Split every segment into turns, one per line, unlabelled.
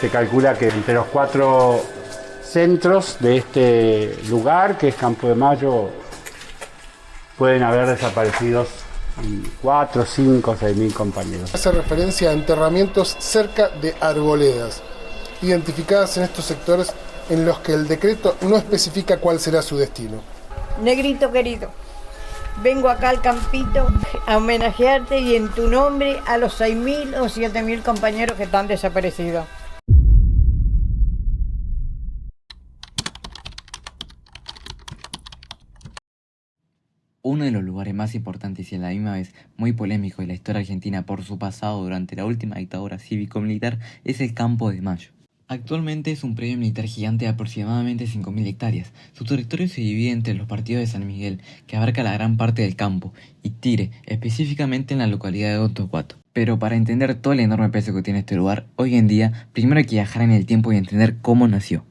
Se calcula que entre los 4 centros de este lugar, que es Campo de Mayo, pueden haber desaparecidos 4, 5, 6 mil compañeros.
Hace referencia a enterramientos cerca de arboledas, identificadas en estos sectores en los que el decreto no especifica cuál será su destino.
Negrito querido, vengo acá al campito a homenajearte y en tu nombre a los 6.000 o 7.000 compañeros que están desaparecidos.
Uno de los lugares más importantes y a la misma vez muy polémico de la historia argentina por su pasado durante la última dictadura cívico-militar es el Campo de Mayo. Actualmente es un predio militar gigante de aproximadamente 5.000 hectáreas. Su territorio se divide entre los partidos de San Miguel, que abarca la gran parte del campo, y Tigre, específicamente en la localidad de Otocuato. Pero para entender todo el enorme peso que tiene este lugar, hoy en día, primero hay que viajar en el tiempo y entender cómo nació.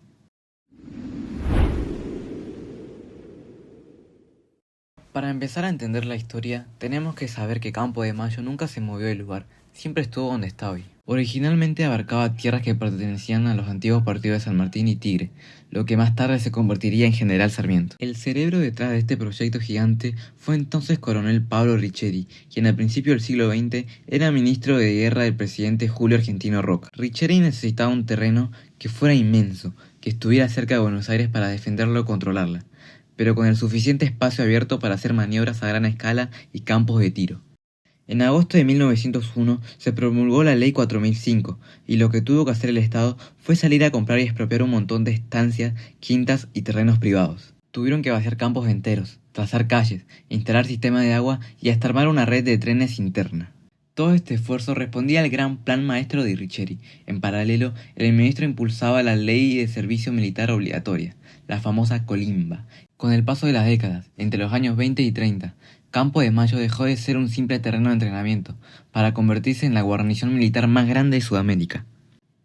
Para empezar a entender la historia, tenemos que saber que Campo de Mayo nunca se movió del lugar, siempre estuvo donde está hoy. Originalmente abarcaba tierras que pertenecían a los antiguos partidos de San Martín y Tigre, lo que más tarde se convertiría en General Sarmiento. El cerebro detrás de este proyecto gigante fue entonces Coronel Pablo Riccheri, quien al principio del siglo XX era ministro de guerra del presidente Julio Argentino Roca. Riccheri necesitaba un terreno que fuera inmenso, que estuviera cerca de Buenos Aires para defenderlo o controlarla, pero con el suficiente espacio abierto para hacer maniobras a gran escala y campos de tiro. En agosto de 1901 se promulgó la Ley 4005 y lo que tuvo que hacer el Estado fue salir a comprar y expropiar un montón de estancias, quintas y terrenos privados. Tuvieron que vaciar campos enteros, trazar calles, instalar sistemas de agua y hasta armar una red de trenes interna. Todo este esfuerzo respondía al gran plan maestro de Riccheri. En paralelo, el ministro impulsaba la Ley de Servicio Militar Obligatoria, la famosa Colimba. Con el paso de las décadas, entre los años 20 y 30, Campo de Mayo dejó de ser un simple terreno de entrenamiento, para convertirse en la guarnición militar más grande de Sudamérica.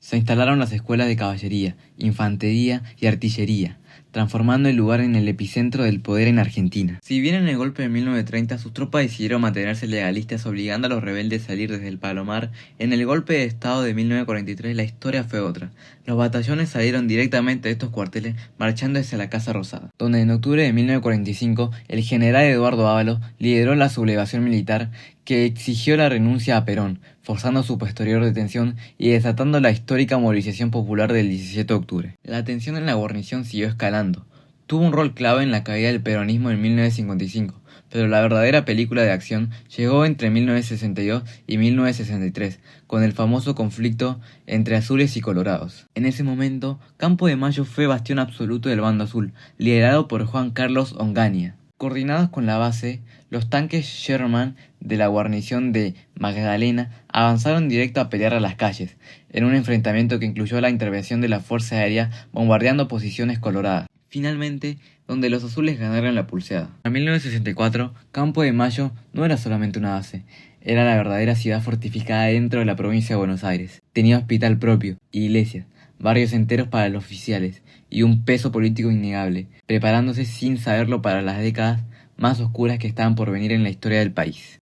Se instalaron las escuelas de caballería, infantería y artillería, transformando el lugar en el epicentro del poder en Argentina. Si bien en el golpe de 1930 sus tropas decidieron mantenerse legalistas obligando a los rebeldes a salir desde el Palomar, en el golpe de estado de 1943 la historia fue otra. Los batallones salieron directamente de estos cuarteles marchando hacia la Casa Rosada, donde en octubre de 1945 el general Eduardo Ábalos lideró la sublevación militar que exigió la renuncia a Perón, forzando su posterior detención y desatando la histórica movilización popular del 17 de octubre. La tensión en la guarnición siguió escalando. Tuvo un rol clave en la caída del peronismo en 1955, pero la verdadera película de acción llegó entre 1962 y 1963, con el famoso conflicto entre azules y colorados. En ese momento, Campo de Mayo fue bastión absoluto del bando azul, liderado por Juan Carlos Onganía. Coordinados con la base, los tanques Sherman de la guarnición de Magdalena avanzaron directo a pelear a las calles, en un enfrentamiento que incluyó la intervención de la Fuerza Aérea bombardeando posiciones coloradas. Finalmente, donde los azules ganaron la pulseada. En 1964, Campo de Mayo no era solamente una base, era la verdadera ciudad fortificada dentro de la provincia de Buenos Aires. Tenía hospital propio, iglesias, barrios enteros para los oficiales y un peso político innegable, preparándose sin saberlo para las décadas más oscuras que estaban por venir en la historia del país.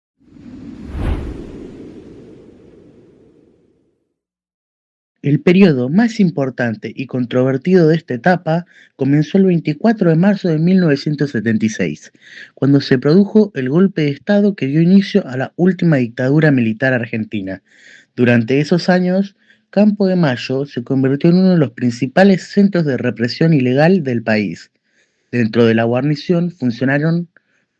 El periodo más importante y controvertido de esta etapa comenzó el 24 de marzo de 1976, cuando se produjo el golpe de Estado que dio inicio a la última dictadura militar argentina. Durante esos años, Campo de Mayo se convirtió en uno de los principales centros de represión ilegal del país. Dentro de la guarnición funcionaron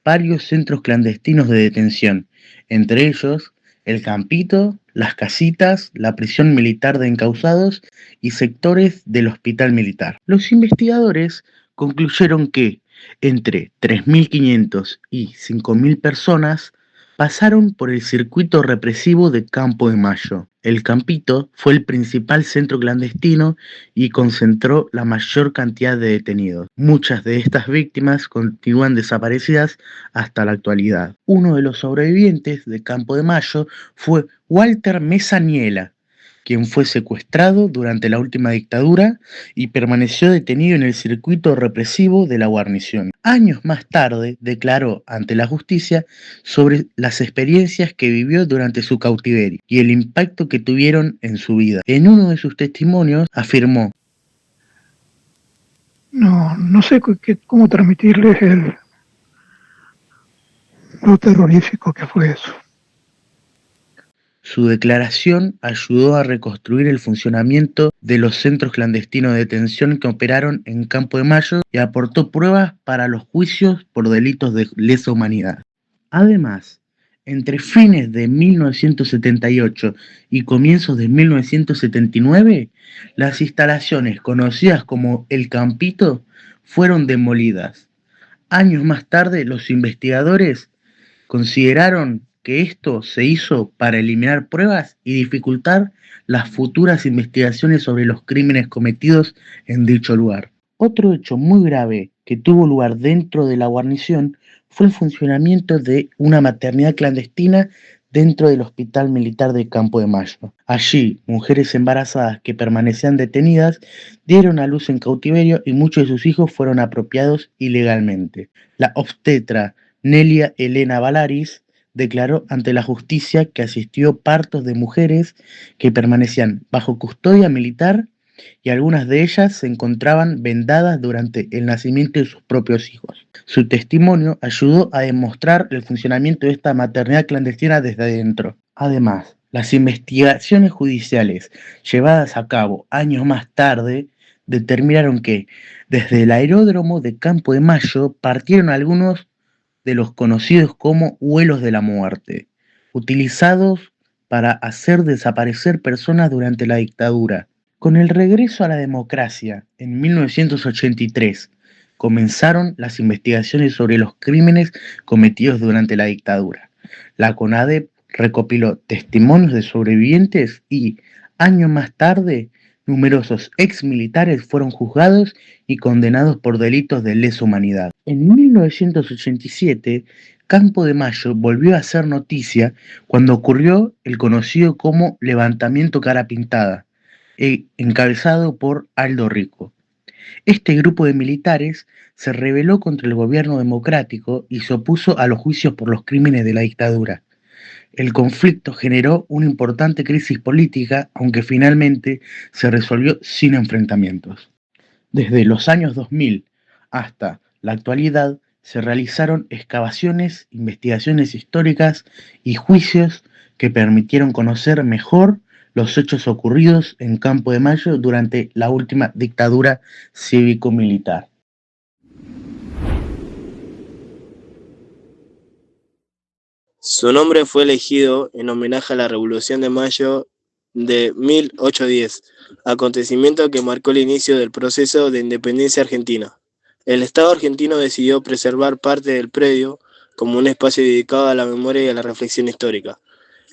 varios centros clandestinos de detención, entre ellos el Campito, las Casitas, la prisión militar de encausados y sectores del hospital militar. Los investigadores concluyeron que entre 3.500 y 5.000 personas pasaron por el circuito represivo de Campo de Mayo. El Campito fue el principal centro clandestino y concentró la mayor cantidad de detenidos. Muchas de estas víctimas continúan desaparecidas hasta la actualidad. Uno de los sobrevivientes de Campo de Mayo fue Walter Mesa Niela, quien fue secuestrado durante la última dictadura y permaneció detenido en el circuito represivo de la guarnición. Años más tarde declaró ante la justicia sobre las experiencias que vivió durante su cautiverio y el impacto que tuvieron en su vida. En uno de sus testimonios afirmó:
no sé cómo transmitirles lo terrorífico que fue eso.
Su declaración ayudó a reconstruir el funcionamiento de los centros clandestinos de detención que operaron en Campo de Mayo y aportó pruebas para los juicios por delitos de lesa humanidad. Además, entre fines de 1978 y comienzos de 1979, las instalaciones conocidas como El Campito fueron demolidas. Años más tarde, los investigadores consideraron que esto se hizo para eliminar pruebas y dificultar las futuras investigaciones sobre los crímenes cometidos en dicho lugar. Otro hecho muy grave que tuvo lugar dentro de la guarnición fue el funcionamiento de una maternidad clandestina dentro del Hospital Militar de Campo de Mayo. Allí, mujeres embarazadas que permanecían detenidas dieron a luz en cautiverio y muchos de sus hijos fueron apropiados ilegalmente. La obstetra Nelia Elena Valaris declaró ante la justicia que asistió partos de mujeres que permanecían bajo custodia militar y algunas de ellas se encontraban vendadas durante el nacimiento de sus propios hijos. Su testimonio ayudó a demostrar el funcionamiento de esta maternidad clandestina desde adentro. Además, las investigaciones judiciales llevadas a cabo años más tarde determinaron que desde el aeródromo de Campo de Mayo partieron algunos de los conocidos como vuelos de la muerte, utilizados para hacer desaparecer personas durante la dictadura. Con el regreso a la democracia en 1983, comenzaron las investigaciones sobre los crímenes cometidos durante la dictadura. La CONADEP recopiló testimonios de sobrevivientes y, años más tarde, numerosos exmilitares fueron juzgados y condenados por delitos de lesa humanidad. En 1987, Campo de Mayo volvió a hacer noticia cuando ocurrió el conocido como Levantamiento Cara Pintada, encabezado por Aldo Rico. Este grupo de militares se rebeló contra el gobierno democrático y se opuso a los juicios por los crímenes de la dictadura. El conflicto generó una importante crisis política, aunque finalmente se resolvió sin enfrentamientos. Desde los años 2000 hasta la actualidad se realizaron excavaciones, investigaciones históricas y juicios que permitieron conocer mejor los hechos ocurridos en Campo de Mayo durante la última dictadura cívico-militar.
Su nombre fue elegido en homenaje a la Revolución de Mayo de 1810, acontecimiento que marcó el inicio del proceso de independencia argentina. El Estado argentino decidió preservar parte del predio como un espacio dedicado a la memoria y a la reflexión histórica.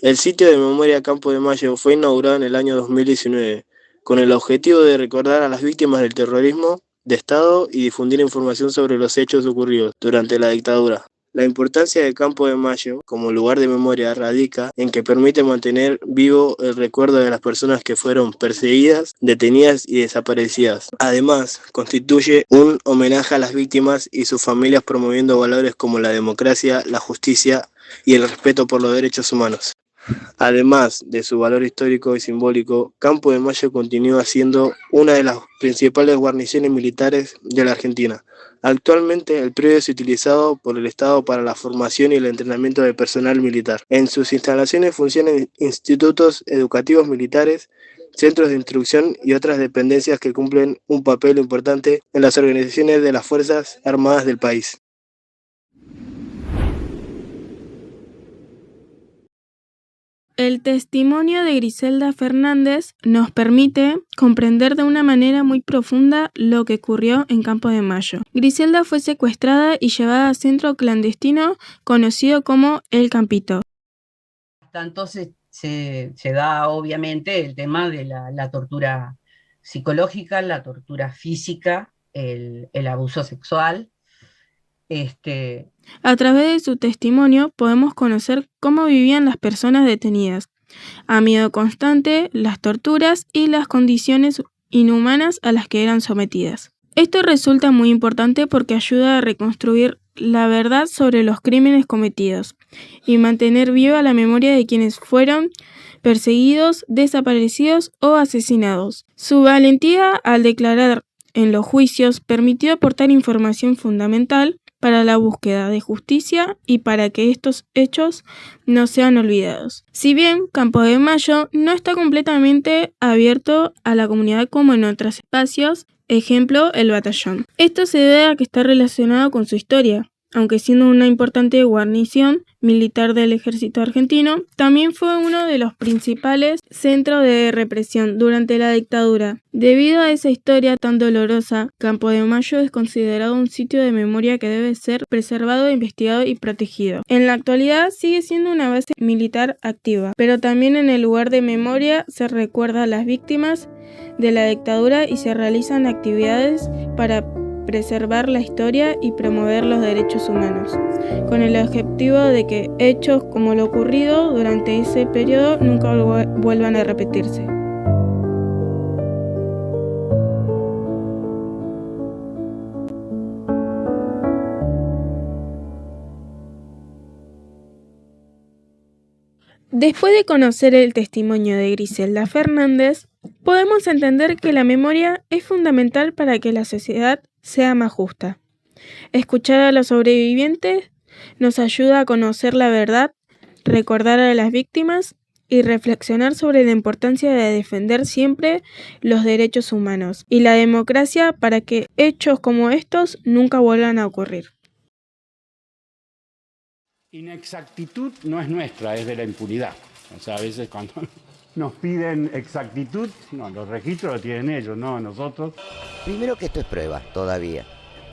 El sitio de memoria Campo de Mayo fue inaugurado en el año 2019, con el objetivo de recordar a las víctimas del terrorismo de Estado y difundir información sobre los hechos ocurridos durante la dictadura. La importancia de Campo de Mayo como lugar de memoria radica en que permite mantener vivo el recuerdo de las personas que fueron perseguidas, detenidas y desaparecidas. Además, constituye un homenaje a las víctimas y sus familias, promoviendo valores como la democracia, la justicia y el respeto por los derechos humanos. Además de su valor histórico y simbólico, Campo de Mayo continúa siendo una de las principales guarniciones militares de la Argentina. Actualmente el predio es utilizado por el Estado para la formación y el entrenamiento de personal militar. En sus instalaciones funcionan institutos educativos militares, centros de instrucción y otras dependencias que cumplen un papel importante en las organizaciones de las Fuerzas Armadas del país.
El testimonio de Griselda Fernández nos permite comprender de una manera muy profunda lo que ocurrió en Campo de Mayo. Griselda fue secuestrada y llevada a centro clandestino conocido como El Campito.
Hasta entonces se da obviamente el tema de la tortura psicológica, la tortura física, el abuso sexual.
A través de su testimonio podemos conocer cómo vivían las personas detenidas, a miedo constante, las torturas y las condiciones inhumanas a las que eran sometidas. Esto resulta muy importante porque ayuda a reconstruir la verdad sobre los crímenes cometidos y mantener viva la memoria de quienes fueron perseguidos, desaparecidos o asesinados. Su valentía al declarar en los juicios permitió aportar información fundamental para la búsqueda de justicia y para que estos hechos no sean olvidados. Si bien Campo de Mayo no está completamente abierto a la comunidad como en otros espacios, ejemplo, el Batallón. Esto se debe a que está relacionado con su historia. Aunque siendo una importante guarnición militar del ejército argentino, también fue uno de los principales centros de represión durante la dictadura. Debido a esa historia tan dolorosa, Campo de Mayo es considerado un sitio de memoria que debe ser preservado, investigado y protegido. En la actualidad sigue siendo una base militar activa, pero también en el lugar de memoria se recuerda a las víctimas de la dictadura y se realizan actividades para preservar la historia y promover los derechos humanos, con el objetivo de que hechos como lo ocurrido durante ese periodo nunca vuelvan a repetirse. Después de conocer el testimonio de Griselda Fernández, podemos entender que la memoria es fundamental para que la sociedad sea más justa. Escuchar a los sobrevivientes nos ayuda a conocer la verdad, recordar a las víctimas y reflexionar sobre la importancia de defender siempre los derechos humanos y la democracia para que hechos como estos nunca vuelvan a ocurrir.
Inexactitud no es nuestra, es de la impunidad. O sea, a veces cuando nos piden exactitud, no, los registros los tienen ellos, no nosotros.
Primero que esto es prueba todavía,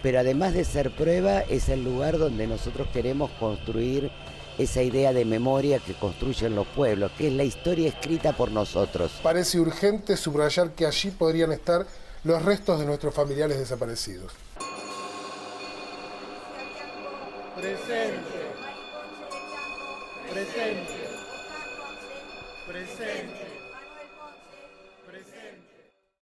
pero además de ser prueba es el lugar donde nosotros queremos construir esa idea de memoria que construyen los pueblos, que es la historia escrita por nosotros.
Parece urgente subrayar que allí podrían estar los restos de nuestros familiares desaparecidos.
Presente. Presente. Presente.